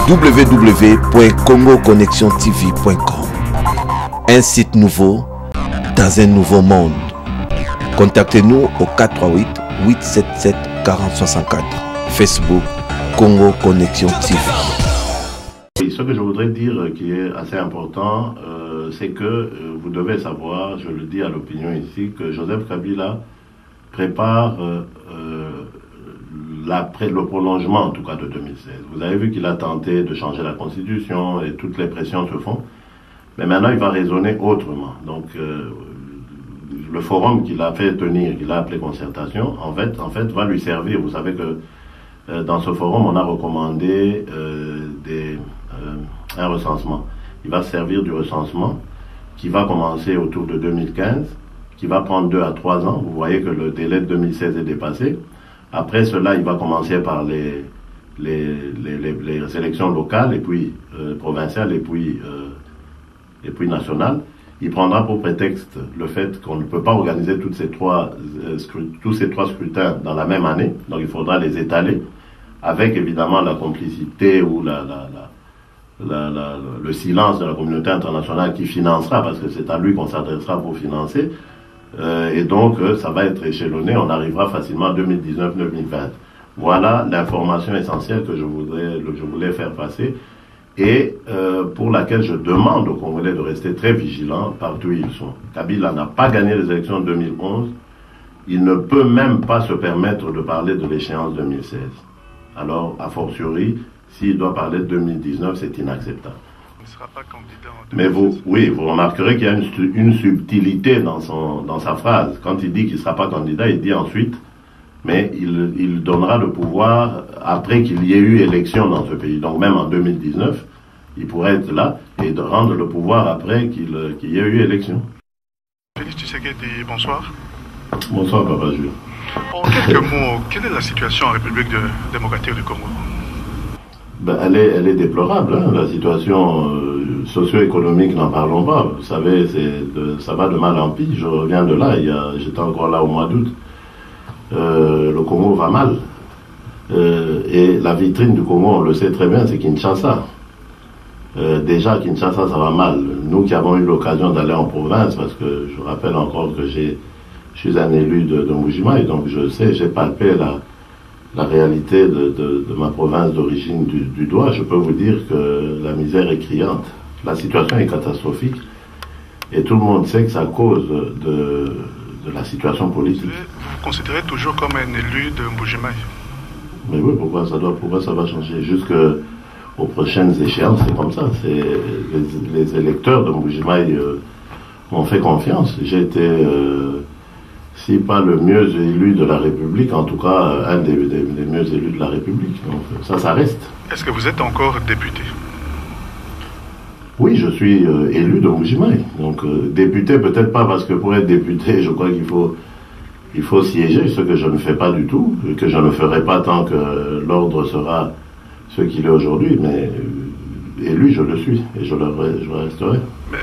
www.congoconnexiontv.com. Un site nouveau dans un nouveau monde. Contactez-nous au 438 877 4064. Facebook Congo Connexion TV. Ce que je voudrais dire qui est assez important, c'est que vous devez savoir, je le dis à l'opinion ici, que Joseph Kabila prépare le prolongement en tout cas de 2016. Vous avez vu qu'il a tenté de changer la constitution et toutes les pressions se font, mais maintenant il va raisonner autrement. Donc le forum qu'il a fait tenir, qu'il a appelé concertation, en fait va lui servir. Vous savez que dans ce forum on a recommandé un recensement. Il va servir du recensement qui va commencer autour de 2015, qui va prendre 2 à 3 ans. Vous voyez que le délai de 2016 est dépassé. Après cela, il va commencer par les élections locales, et puis provinciales, et puis nationales. Il prendra pour prétexte le fait qu'on ne peut pas organiser tous ces trois scrutins dans la même année. Donc il faudra les étaler, avec évidemment la complicité ou le silence de la communauté internationale qui financera, parce que c'est à lui qu'on s'adressera pour financer. Et donc, ça va être échelonné, on arrivera facilement à 2019-2020. Voilà l'information essentielle que je voulais faire passer et pour laquelle je demande aux Congolais de rester très vigilants partout où ils sont. Kabila n'a pas gagné les élections de 2011, il ne peut même pas se permettre de parler de l'échéance 2016. Alors, a fortiori, s'il doit parler de 2019, c'est inacceptable. Il ne sera pas candidat en 2016. Mais vous remarquerez qu'il y a une subtilité dans sa phrase. Quand il dit qu'il ne sera pas candidat, il dit ensuite, mais il donnera le pouvoir après qu'il y ait eu élection dans ce pays. Donc même en 2019, il pourrait être là et de rendre le pouvoir après qu'il y ait eu élection. Félix Tshisekedi, bonsoir. Bonsoir, Papa Jules. En quelques mots, quelle est la situation en République démocratique du Congo? Ben, elle est déplorable, hein. La situation socio-économique, n'en parlons pas. Vous savez, ça va de mal en pis. Je reviens de là, j'étais encore là au mois d'août. Le Congo va mal. Et la vitrine du Congo, on le sait très bien, c'est Kinshasa. Déjà, Kinshasa, ça va mal. Nous qui avons eu l'occasion d'aller en province, parce que je rappelle encore que je suis un élu de Mbuji-Mayi, donc je sais, j'ai palpé la réalité de ma province d'origine du doigt. Je peux vous dire que la misère est criante. La situation est catastrophique. Et tout le monde sait que c'est à cause de la situation politique. Vous vous considérez toujours comme un élu de Mbuji-Mayi? Mais oui, pourquoi ça va changer? Jusqu'aux prochaines échéances, c'est comme ça. Les électeurs de Mbuji-Mayi m'ont fait confiance. J'ai été... si pas le mieux élu de la République, en tout cas un des mieux élus de la République. Donc ça reste. Est-ce que vous êtes encore député? Oui, je suis élu de Mbuji-Mayi. Donc député, peut-être pas, parce que pour être député, je crois qu'il faut siéger, ce que je ne fais pas du tout, et que je ne ferai pas tant que l'ordre sera ce qu'il est aujourd'hui, mais élu, je le suis, et je resterai. Mais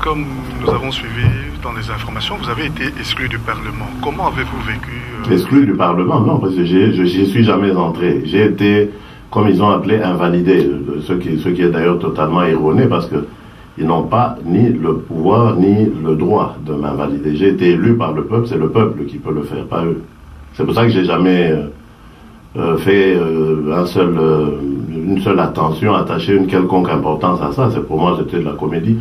comme nous avons suivi dans les informations, vous avez été exclu du Parlement. Comment avez-vous vécu Exclu du Parlement? Non, parce que j'y suis jamais entré. J'ai été, comme ils ont appelé, invalidé, ce qui est d'ailleurs totalement erroné, parce que ils n'ont pas ni le pouvoir ni le droit de m'invalider. J'ai été élu par le peuple, c'est le peuple qui peut le faire, pas eux. C'est pour ça que j'ai jamais fait une seule attention, attaché une quelconque importance à ça. C'est pour moi, c'était de la comédie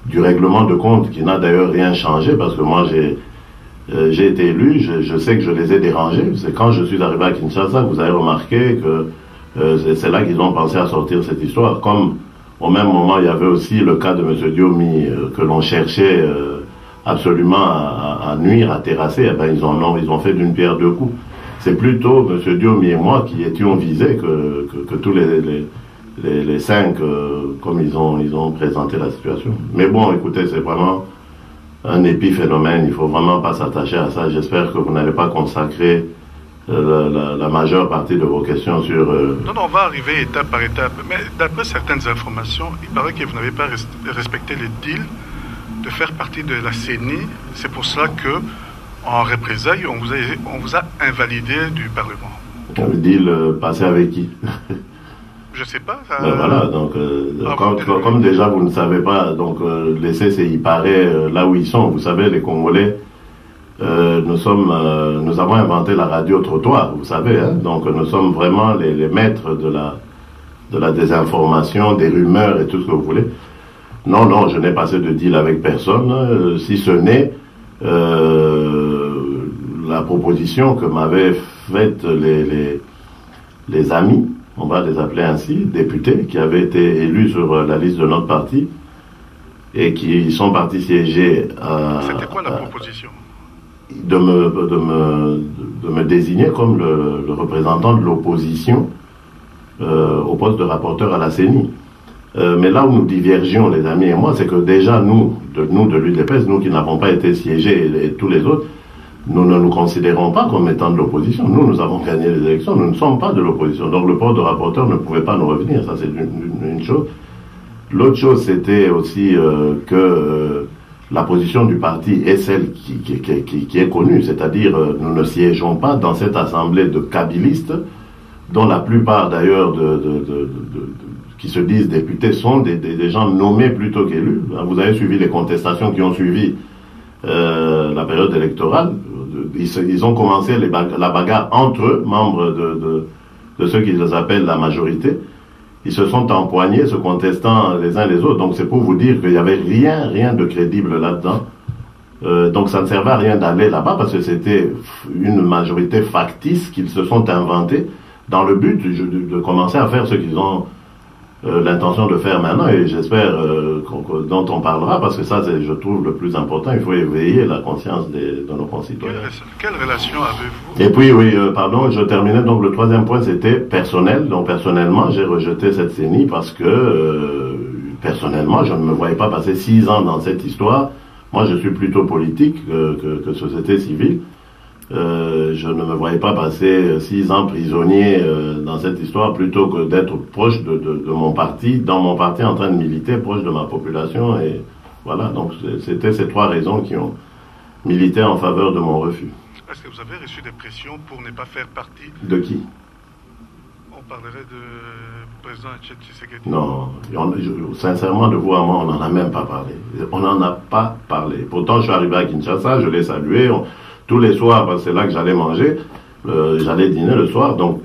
du règlement de compte qui n'a d'ailleurs rien changé, parce que moi j'ai été élu, je sais que je les ai dérangés. C'est quand je suis arrivé à Kinshasa que vous avez remarqué que c'est là qu'ils ont pensé à sortir cette histoire. Comme au même moment il y avait aussi le cas de M. Diomi que l'on cherchait absolument à nuire, à terrasser. Eh ben, ils ont fait d'une pierre deux coups. C'est plutôt M. Diomi et moi qui étions visés que tous les cinq, comme ils ont présenté la situation. Mais bon, écoutez, c'est vraiment un épiphénomène, il ne faut vraiment pas s'attacher à ça. J'espère que vous n'allez pas consacrer la majeure partie de vos questions sur... Non, on va arriver étape par étape. Mais d'après certaines informations, il paraît que vous n'avez pas respecté les deals de faire partie de la CENI. C'est pour cela que, en représailles, on vous a invalidé du Parlement. Le deal passé avec qui? Je ne sais pas. Ça... Ben voilà, donc, comme déjà vous ne savez pas, donc les CCI paraît là où ils sont. Vous savez, les Congolais, nous avons inventé la radio trottoir, vous savez, hein, donc nous sommes vraiment les maîtres de la désinformation, des rumeurs et tout ce que vous voulez. Non, non, je n'ai pas fait de deal avec personne, si ce n'est la proposition que m'avaient faite les amis, on va les appeler ainsi, députés, qui avaient été élus sur la liste de notre parti et qui sont partis siéger à... C'était quoi la proposition? De me désigner comme le représentant de l'opposition au poste de rapporteur à la CENI. Mais là où nous divergions, les amis et moi, c'est que déjà nous de l'UDPS, nous qui n'avons pas été siégés et tous les autres, nous ne nous considérons pas comme étant de l'opposition. Nous avons gagné les élections, nous ne sommes pas de l'opposition. Donc le poste de rapporteur ne pouvait pas nous revenir, ça c'est une chose. L'autre chose, c'était aussi que la position du parti est celle qui est connue, c'est-à-dire nous ne siégeons pas dans cette assemblée de kabylistes, dont la plupart d'ailleurs qui se disent députés sont des gens nommés plutôt qu'élus. Vous avez suivi les contestations qui ont suivi la période électorale. Ils ont commencé la bagarre entre eux, membres de ceux qu'ils appellent la majorité. Ils se sont empoignés, se contestant les uns les autres. Donc c'est pour vous dire qu'il n'y avait rien de crédible là-dedans. Donc ça ne servait à rien d'aller là-bas parce que c'était une majorité factice qu'ils se sont inventés dans le but de commencer à faire ce qu'ils ont l'intention de faire maintenant, et j'espère dont on parlera, parce que ça, c'est, je trouve, le plus important. Il faut éveiller la conscience de nos concitoyens. Quelle relation avez-vous? Et puis, oui, pardon, je terminais. Donc, le troisième point, c'était personnel. Donc, personnellement, j'ai rejeté cette CENI parce que, personnellement, je ne me voyais pas passer 6 ans dans cette histoire. Moi, je suis plutôt politique que société civile. Je ne me voyais pas passer 6 ans prisonnier dans cette histoire plutôt que d'être proche de mon parti, dans mon parti en train de militer, proche de ma population. Et voilà, donc c'était ces 3 raisons qui ont milité en faveur de mon refus. Est-ce que vous avez reçu des pressions pour ne pas faire partie? De qui? On parlerait de président Tshisekedi. Non, sincèrement, de vous à moi, on n'en a même pas parlé. On n'en a pas parlé. Pourtant, je suis arrivé à Kinshasa, je l'ai salué. Tous les soirs, parce que c'est là que j'allais manger, j'allais dîner le soir, donc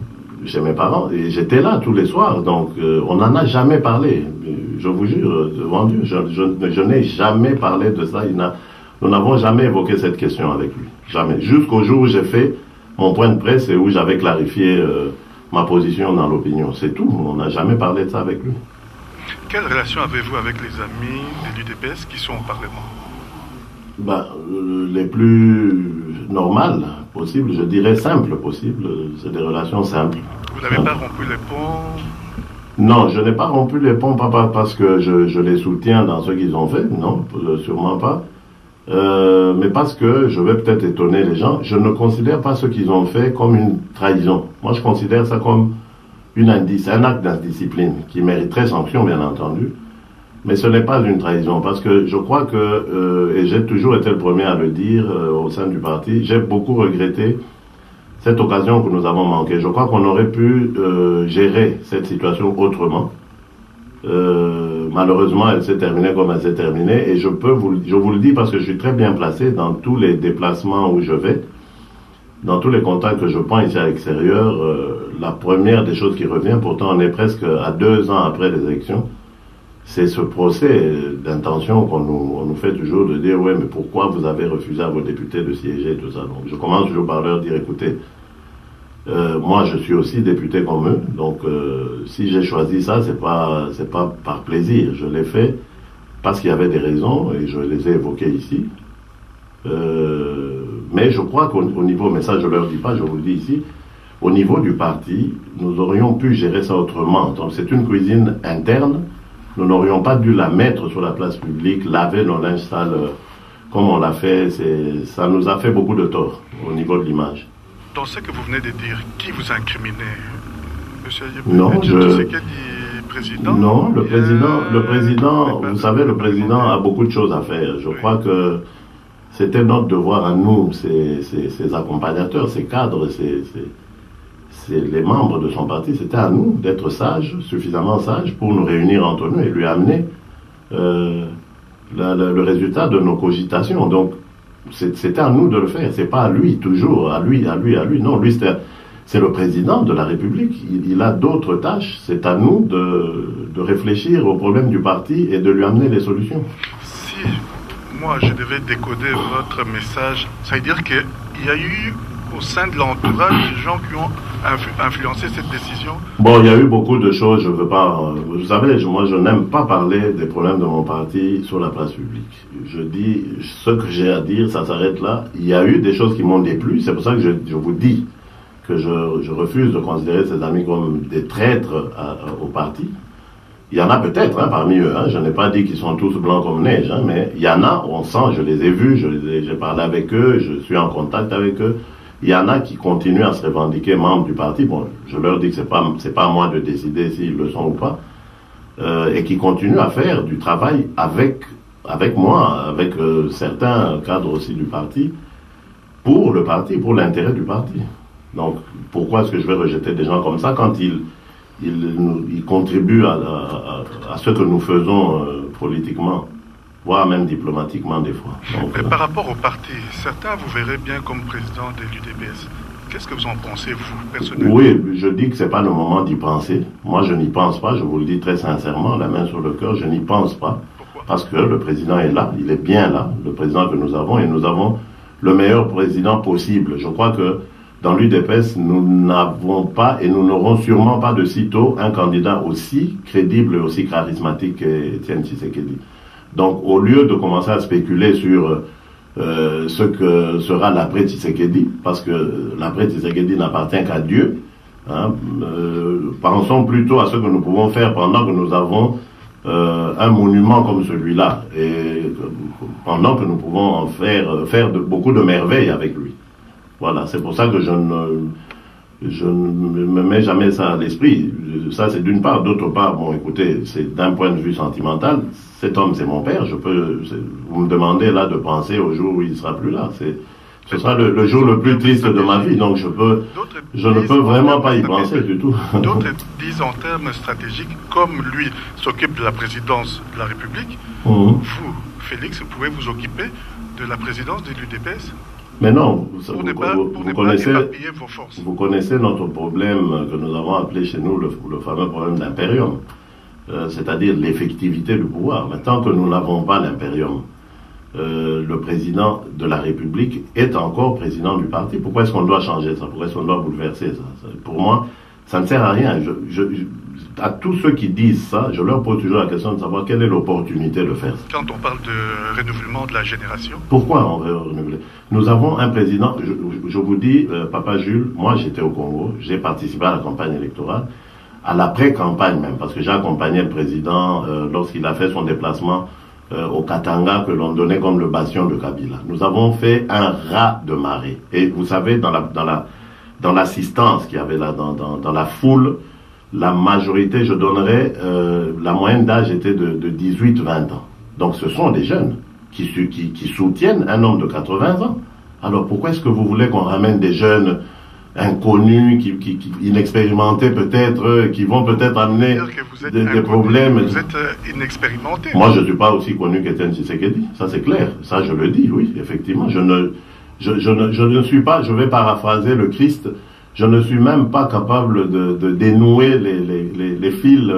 chez mes parents, et j'étais là tous les soirs, donc on n'en a jamais parlé. Je vous jure, devant Dieu, je n'ai jamais parlé de ça. Nous n'avons jamais évoqué cette question avec lui. Jamais. Jusqu'au jour où j'ai fait mon point de presse et où j'avais clarifié ma position dans l'opinion. C'est tout. On n'a jamais parlé de ça avec lui. Quelle relation avez-vous avec les amis de l'UDPS qui sont au Parlement? Les plus normales possibles, je dirais simples possibles. C'est des relations simples. Vous n'avez pas rompu les ponts? Non, je n'ai pas rompu les ponts, pas parce que je les soutiens dans ce qu'ils ont fait, non, sûrement pas. Mais parce que, je vais peut-être étonner les gens, je ne considère pas ce qu'ils ont fait comme une trahison. Moi, je considère ça comme un acte d'indiscipline qui mériterait sanction, bien entendu. Mais ce n'est pas une trahison, parce que je crois que, et j'ai toujours été le premier à le dire au sein du parti, j'ai beaucoup regretté cette occasion que nous avons manquée. Je crois qu'on aurait pu gérer cette situation autrement. Malheureusement, elle s'est terminée comme elle s'est terminée, et je vous le dis parce que je suis très bien placé dans tous les déplacements où je vais, dans tous les contacts que je prends ici à l'extérieur. La première des choses qui revient, pourtant on est presque à 2 ans après les élections, c'est ce procès d'intention qu'on nous fait toujours de dire « ouais, mais pourquoi vous avez refusé à vos députés de siéger ?» et tout ça. Donc je commence toujours par leur dire « écoutez, moi je suis aussi député comme eux, donc si j'ai choisi ça, c'est pas par plaisir. Je l'ai fait parce qu'il y avait des raisons et je les ai évoquées ici. Mais je crois qu'au niveau, mais ça je leur dis pas, je vous le dis ici, au niveau du parti, nous aurions pu gérer ça autrement. Donc c'est une cuisine interne. Nous n'aurions pas dû la mettre sur la place publique, laver nos linges sales comme on l'a fait. Ça nous a fait beaucoup de tort au niveau de l'image. Dans ce que vous venez de dire, qui vous incriminez? Monsieur président? Non, le président, vous savez, le président a beaucoup de choses à faire. Je crois que c'était notre devoir à nous, ses accompagnateurs, ses cadres, les membres de son parti, c'était à nous d'être sages, suffisamment sages, pour nous réunir entre nous et lui amener le résultat de nos cogitations. Donc, c'était à nous de le faire. C'est pas à lui, toujours, à lui. Non, lui, c'est le président de la République. Il a d'autres tâches. C'est à nous de réfléchir aux problèmes du parti et de lui amener les solutions. Si moi, je devais décoder votre message, ça veut dire qu'il y a eu au sein de l'entourage des gens qui ont influencé cette décision? Bon, il y a eu beaucoup de choses, je veux pas... Vous savez, moi je n'aime pas parler des problèmes de mon parti sur la place publique. Je dis ce que j'ai à dire, ça s'arrête là. Il y a eu des choses qui m'ont déplu, c'est pour ça que je vous dis que je refuse de considérer ces amis comme des traîtres au parti. Il y en a peut-être parmi eux, je n'ai pas dit qu'ils sont tous blancs comme neige, mais il y en a, on sent, je les ai vus, j'ai parlé avec eux, je suis en contact avec eux. Il y en a qui continuent à se revendiquer membres du parti. Bon, je leur dis que c'est pas à moi de décider s'ils le sont ou pas. Et qui continuent à faire du travail avec moi, avec certains cadres aussi du parti, pour le parti, pour l'intérêt du parti. Donc, pourquoi est-ce que je vais rejeter des gens comme ça quand ils contribuent à ce que nous faisons politiquement, voire même diplomatiquement des fois. Donc, mais par rapport au parti, certains vous verrez bien comme président de l'UDPS. Qu'est-ce que vous en pensez, vous, personnellement? Oui, je dis que c'est pas le moment d'y penser. Moi, je n'y pense pas, je vous le dis très sincèrement, la main sur le cœur, je n'y pense pas. Pourquoi? Parce que le président est là, il est bien là, le président que nous avons, et nous avons le meilleur président possible. Je crois que dans l'UDPS, nous n'avons pas, et nous n'aurons sûrement pas de sitôt, un candidat aussi crédible et aussi charismatique qu'Étienne Tshisekedi. Donc, au lieu de commencer à spéculer sur ce que sera l'après Tshisekedi, parce que l'après Tshisekedi n'appartient qu'à Dieu, pensons plutôt à ce que nous pouvons faire pendant que nous avons un monument comme celui-là, et pendant que nous pouvons en faire beaucoup de merveilles avec lui. Voilà, c'est pour ça que je ne me mets jamais ça à l'esprit. Ça, c'est d'une part. D'autre part, bon, écoutez, c'est d'un point de vue sentimental. Cet homme, c'est mon père. Vous me demandez là de penser au jour où il sera plus là. Ce sera le jour le plus triste de ma vie. Donc, je ne peux vraiment pas y penser du tout. D'autres disent en termes stratégiques, comme lui s'occupe de la présidence de la République, vous, Félix, vous pouvez vous occuper de la présidence de l'UDPS? Mais non, vous connaissez notre problème que nous avons appelé chez nous le fameux problème d'impérium, c'est-à-dire l'effectivité du pouvoir. Mais tant que nous n'avons pas l'impérium, le président de la République est encore président du parti. Pourquoi est-ce qu'on doit changer ça? Pourquoi est-ce qu'on doit bouleverser ça? Pour moi, ça ne sert à rien. À tous ceux qui disent ça, je leur pose toujours la question de savoir quelle est l'opportunité de faire ça. Quand on parle de renouvellement de la génération? Pourquoi on veut renouveler? Nous avons un président, je vous dis, Papa Jules, moi j'étais au Congo, j'ai participé à la campagne électorale, à la pré-campagne même, parce que j'ai accompagné le président lorsqu'il a fait son déplacement au Katanga, que l'on donnait comme le bastion de Kabila. Nous avons fait un raz de marée. Et vous savez, dans l'assistance qu'il y avait là, dans la foule, la majorité, je donnerais, la moyenne d'âge était de 18-20 ans. Donc ce sont des jeunes qui soutiennent un homme de 80 ans. Alors pourquoi est-ce que vous voulez qu'on ramène des jeunes inconnus, inexpérimentés peut-être, qui vont peut-être amener des problèmes? Vous êtes inexpérimenté. Moi je ne suis pas aussi connu qu'Étienne Tshisekedi, ça c'est clair. Ça je le dis, oui, effectivement. Je ne suis pas, je vais paraphraser le Christ, je ne suis même pas capable de dénouer les fils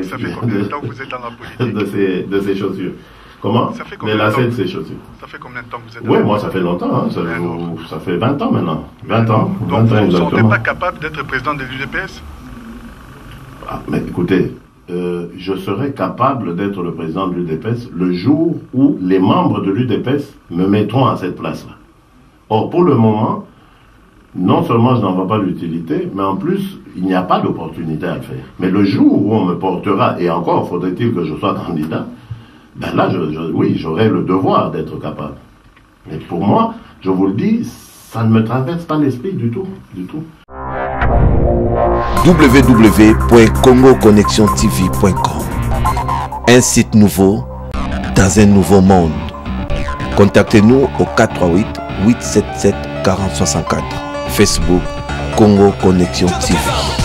ça fait combien de temps que vous êtes dans la politique de ces chaussures? Comment? Ça fait combien les lacets de ces chaussures. Ça fait combien de temps que vous êtes dans Oui, moi ça fait longtemps, ça fait 20 ans maintenant. 20 ans. Donc vous ne vous sentez pas capable d'être président de l'UDPS? Mais écoutez, je serai capable d'être le président de l'UDPS le jour où les membres de l'UDPS me mettront à cette place-là. Or, pour le moment, non seulement je n'en vois pas l'utilité, mais en plus, il n'y a pas d'opportunité à le faire. Mais le jour où on me portera, et encore faudrait-il que je sois candidat, ben là, oui, j'aurai le devoir d'être capable. Mais pour moi, je vous le dis, ça ne me traverse pas l'esprit du tout, du tout. www.congoconnexiontv.com. Un site nouveau dans un nouveau monde. Contactez-nous au 438 877 4064. Facebook Congo Connexion TV.